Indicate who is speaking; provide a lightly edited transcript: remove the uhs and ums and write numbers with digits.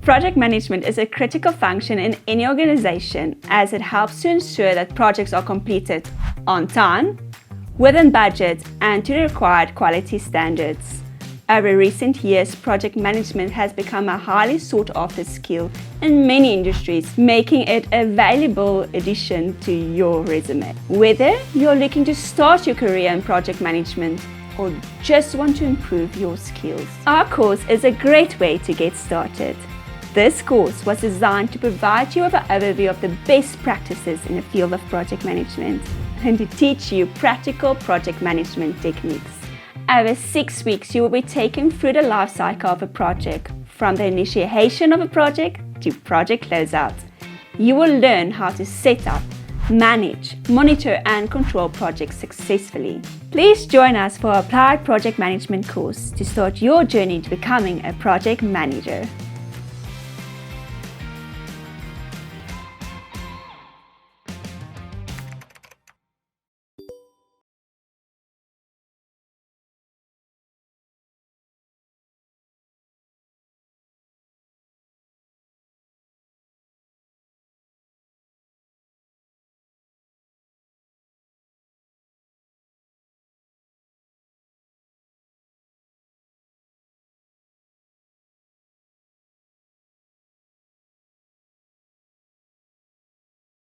Speaker 1: Project management is a critical function in any organization as it helps to ensure that projects are completed on time, within budget, and to the required quality standards. Over recent years, project management has become a highly sought-after skill in many industries, making it a valuable addition to your resume. Whether you're looking to start your career in project management or just want to improve your skills, our course is a great way to get started. This course was designed to provide you with an overview of the best practices in the field of project management and to teach you practical project management techniques. Over 6 weeks, you will be taken through the life cycle of a project, from the initiation of a project to project closeout. You will learn how to set up, manage, monitor and control projects successfully. Please join us for our Applied Project Management course to start your journey to becoming a project manager.